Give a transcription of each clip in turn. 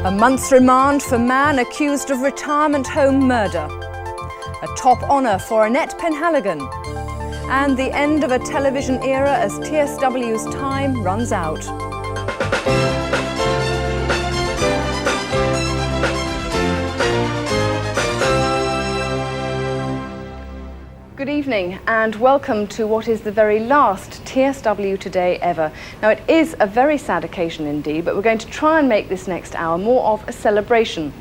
A month's remand for man accused of retirement home murder. A top honour for Annette Penhaligon. And the end of a television era as TSW's time runs out. Good evening and welcome to what is the very last TSW Today ever. Now it is a very sad occasion indeed, but we're going to try and make this next hour more of a celebration.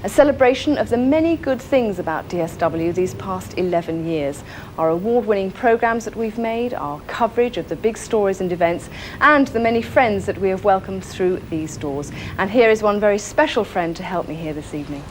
A celebration of the many good things about TSW these past 11 years. Our award-winning programmes that we've made, our coverage of the big stories and events, and the many friends that we have welcomed through these doors. And here is one very special friend to help me here this evening.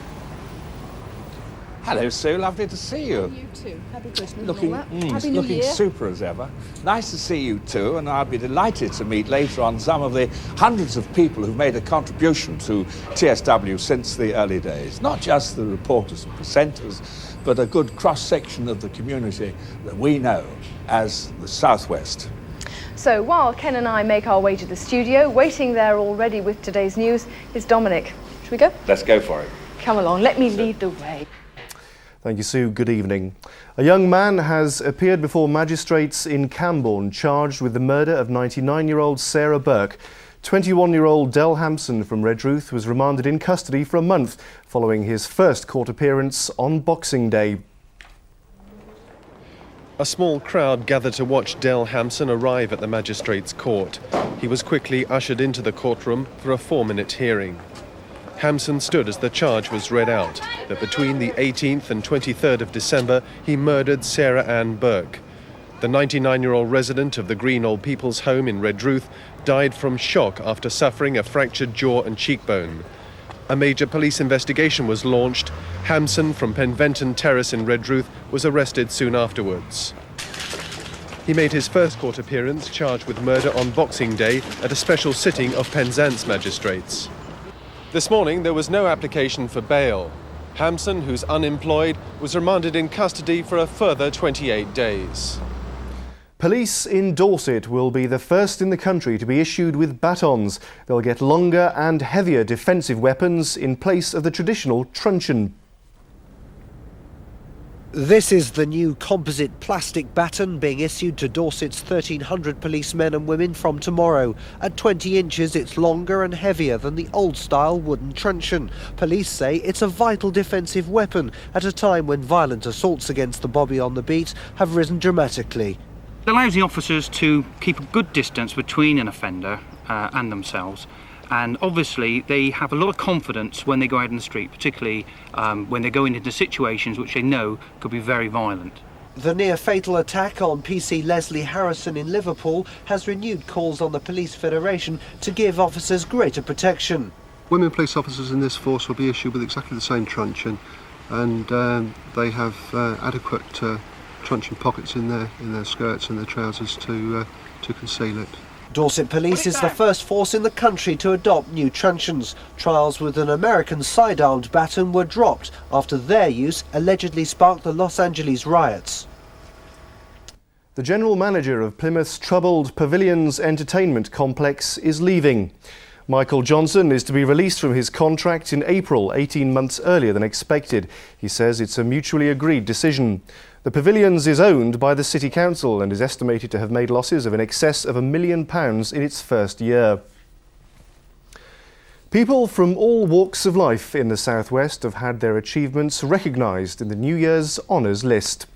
Hello, Sue. Lovely to see you. You too. Happy Christmas. Looking super as ever. Nice to see you too, and I'll be delighted to meet later on some of the hundreds of people who've made a contribution to TSW since the early days. Not just the reporters and presenters, but a good cross-section of the community that we know as the Southwest. So while Ken and I make our way to the studio, waiting there already with today's news is Dominic. Should we go? Let's go for it. Come along, let me lead the way. Thank you, Sue. Good evening. A young man has appeared before magistrates in Camborne charged with the murder of 99-year-old Sarah Burke. 21-year-old Del Hampson from Redruth was remanded in custody for a month following his first court appearance on Boxing Day. A small crowd gathered to watch Del Hampson arrive at the magistrates' court. He was quickly ushered into the courtroom for a 4-minute hearing. Hampson stood as the charge was read out, that between the 18th and 23rd of December, he murdered Sarah Ann Burke. The 99-year-old resident of the Green Old People's Home in Redruth died from shock after suffering a fractured jaw and cheekbone. A major police investigation was launched. Hampson from Penventon Terrace in Redruth was arrested soon afterwards. He made his first court appearance charged with murder on Boxing Day at a special sitting of Penzance magistrates. This morning, there was no application for bail. Hampson, who's unemployed, was remanded in custody for a further 28 days. Police in Dorset will be the first in the country to be issued with batons. They'll get longer and heavier defensive weapons in place of the traditional truncheon. This is the new composite plastic baton being issued to Dorset's 1,300 policemen and women from tomorrow. At 20 inches, it's longer and heavier than the old-style wooden truncheon. Police say it's a vital defensive weapon at a time when violent assaults against the bobby on the beat have risen dramatically. It allows the officers to keep a good distance between an offender and themselves. And obviously they have a lot of confidence when they go out in the street, particularly when they're going into situations which they know could be very violent. The near-fatal attack on PC Leslie Harrison in Liverpool has renewed calls on the Police Federation to give officers greater protection. Women police officers in this force will be issued with exactly the same truncheon, and they have adequate truncheon pockets in their skirts and their trousers to conceal it. Dorset Police is the first force in the country to adopt new truncheons. Trials with an American side-armed baton were dropped after their use allegedly sparked the Los Angeles riots. The general manager of Plymouth's troubled Pavilions Entertainment Complex is leaving. Michael Johnson is to be released from his contract in April, 18 months earlier than expected. He says it's a mutually agreed decision. The Pavilions is owned by the City Council and is estimated to have made losses of in excess of £1 million in its first year. People from all walks of life in the South West have had their achievements recognised in the New Year's Honours list.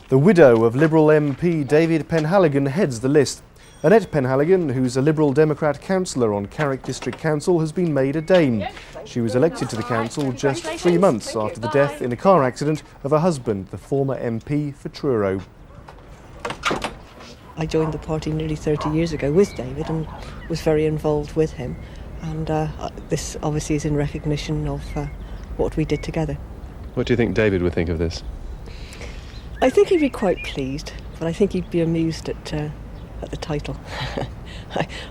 The widow of Liberal MP David Penhaligon heads the list. Annette Penhaligon, who's a Liberal Democrat councillor on Carrick District Council, has been made a Dame. She was elected to the council just 3 months after the death in a car accident of her husband, the former MP for Truro. I joined the party nearly 30 years ago with David and was very involved with him. And this obviously is in recognition of what we did together. What do you think David would think of this? I think he'd be quite pleased, but I think he'd be amused at the title.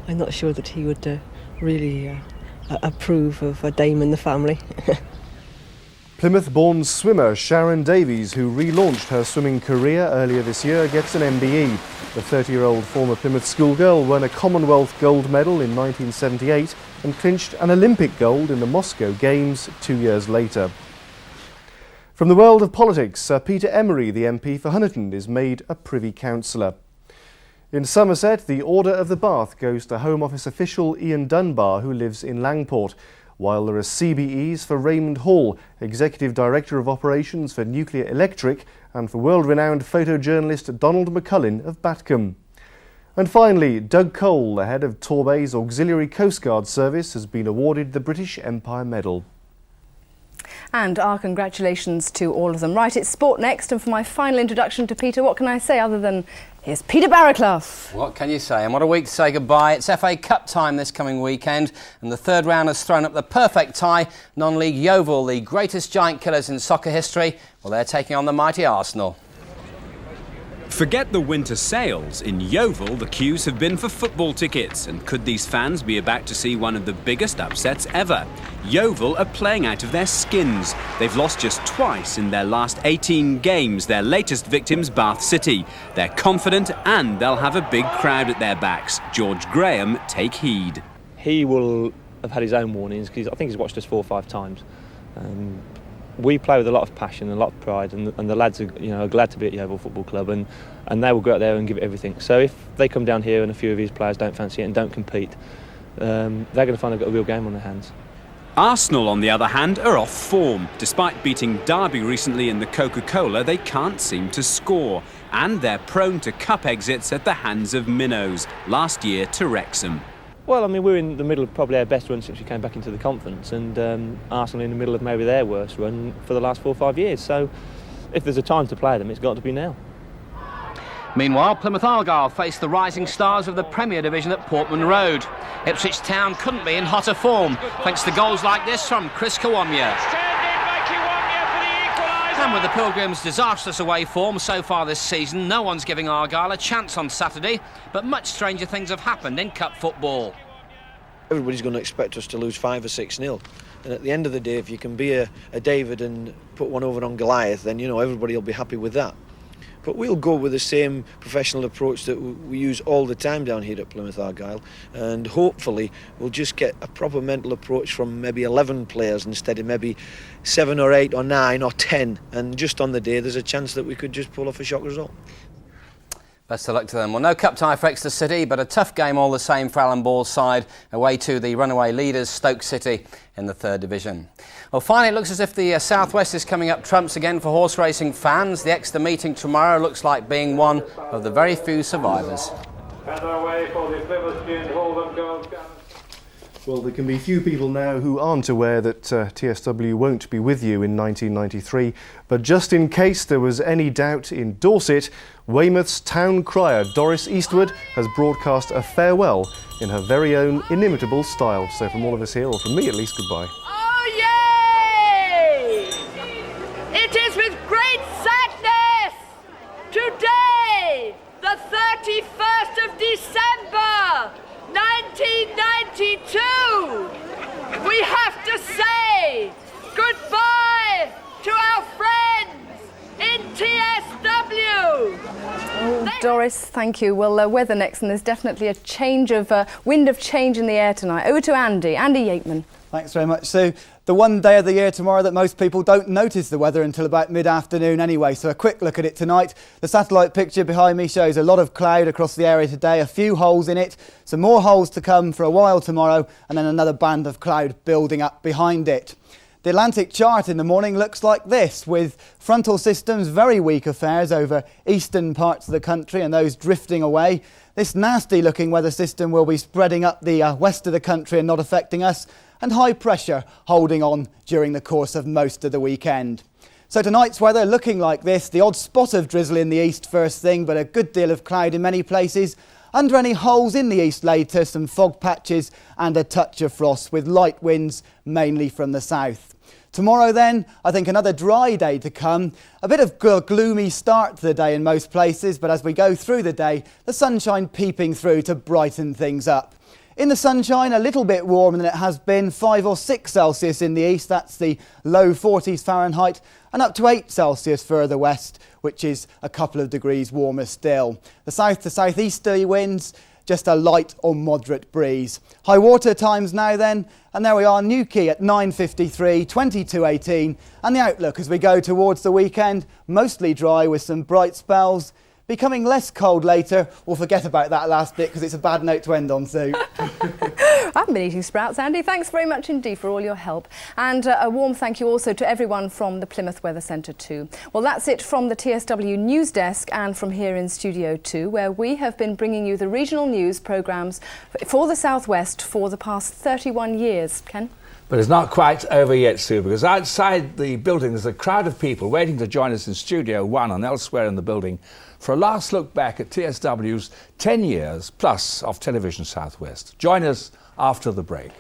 I'm not sure that he would really approve of a dame in the family. Plymouth-born swimmer Sharon Davies, who relaunched her swimming career earlier this year, gets an MBE. The 30-year-old former Plymouth schoolgirl won a Commonwealth gold medal in 1978 and clinched an Olympic gold in the Moscow Games 2 years later. From the world of politics, Sir Peter Emery, the MP for Honiton, is made a Privy Councillor. In Somerset, the Order of the Bath goes to Home Office official Ian Dunbar, who lives in Langport, while there are CBEs for Raymond Hall, Executive Director of Operations for Nuclear Electric, and for world-renowned photojournalist Donald McCullin of Batcombe. And finally, Doug Cole, the head of Torbay's Auxiliary Coast Guard Service, has been awarded the British Empire Medal. And our congratulations to all of them. Right, it's sport next, and for my final introduction to Peter, what can I say other than here's Peter Barraclough. What can you say? And what a week to say goodbye. It's FA Cup time this coming weekend, and the third round has thrown up the perfect tie. Non-league Yeovil, the greatest giant killers in soccer history, well, they're taking on the mighty Arsenal. Forget the winter sales. In Yeovil, the queues have been for football tickets. And could these fans be about to see one of the biggest upsets ever? Yeovil are playing out of their skins. They've lost just twice in their last 18 games. Their latest victims, Bath City. They're confident and they'll have a big crowd at their backs. George Graham, take heed. He will have had his own warnings because I think he's watched us 4 or 5 times. We play with a lot of passion and a lot of pride, and the lads are, glad to be at Yeovil Football Club, and they will go out there and give it everything. So if they come down here and a few of his players don't fancy it and don't compete, they're going to find they've got a real game on their hands. Arsenal, on the other hand, are off form. Despite beating Derby recently in the Coca-Cola, they can't seem to score. And they're prone to cup exits at the hands of minnows, last year to Wrexham. Well, we're in the middle of probably our best run since we came back into the conference, and Arsenal in the middle of maybe their worst run for the last 4 or 5 years. So if there's a time to play them, it's got to be now. Meanwhile, Plymouth Argyle face the rising stars of the Premier Division at Portman Road. Ipswich Town couldn't be in hotter form, thanks to goals like this from Chris Kawamia. And with the Pilgrims' disastrous away form so far this season, no one's giving Argyle a chance on Saturday, but much stranger things have happened in cup football. Everybody's going to expect us to lose 5 or 6-0. And at the end of the day, if you can be a David and put one over on Goliath, then, everybody will be happy with that. But we'll go with the same professional approach that we use all the time down here at Plymouth Argyle, and hopefully we'll just get a proper mental approach from maybe 11 players instead of maybe 7 or 8 or 9 or 10, and just on the day there's a chance that we could just pull off a shock result. Best of luck to them. Well, no cup tie for Exeter City, but a tough game all the same for Alan Ball's side, away to the runaway leaders Stoke City in the 3rd Division. Well, finally, it looks as if the South West is coming up trumps again for horse racing fans. The Exeter meeting tomorrow looks like being one of the very few survivors. Well, there can be few people now who aren't aware that TSW won't be with you in 1993, but just in case there was any doubt in Dorset, Weymouth's town crier Doris Eastwood has broadcast a farewell in her very own inimitable style. So from all of us here, or from me at least, goodbye. Oh yay! It is with great sadness today, the 31st of December 1992, we have to say goodbye to our friends in TSW. Oh, Doris, thank you. Well, weather next, and there's definitely a change of wind of change in the air tonight. Over to Andy Yateman. Thanks very much, Sue. The one day of the year tomorrow that most people don't notice the weather until about mid-afternoon anyway, so a quick look at it tonight. The satellite picture behind me shows a lot of cloud across the area today, a few holes in it, some more holes to come for a while tomorrow, and then another band of cloud building up behind it. The Atlantic chart in the morning looks like this, with frontal systems very weak affairs over eastern parts of the country and those drifting away. This nasty looking weather system will be spreading up the west of the country and not affecting us, and high pressure holding on during the course of most of the weekend. So tonight's weather looking like this, the odd spot of drizzle in the east first thing, but a good deal of cloud in many places. Under any holes in the east later, some fog patches and a touch of frost with light winds mainly from the south. Tomorrow then, I think another dry day to come. A bit of gloomy start to the day in most places, but as we go through the day, the sunshine peeping through to brighten things up. In the sunshine, a little bit warmer than it has been, 5 or 6 Celsius in the east, that's the low 40s Fahrenheit, and up to 8 Celsius further west, which is a couple of degrees warmer still. The south to southeasterly winds just a light or moderate breeze. High water times now then, and there we are, Newquay at 9:53, 22:18, and the outlook as we go towards the weekend, mostly dry with some bright spells. Becoming less cold later. We'll forget about that last bit because it's a bad note to end on, Sue. I haven't been eating sprouts, Andy. Thanks very much indeed for all your help. And a warm thank you also to everyone from the Plymouth Weather Centre too. Well, that's it from the TSW News Desk and from here in Studio 2, where we have been bringing you the regional news programmes for the South West for the past 31 years. Ken? But it's not quite over yet, Sue, because outside the building there's a crowd of people waiting to join us in Studio 1 and elsewhere in the building for a last look back at TSW's 10 years plus of Television South West. Join us after the break.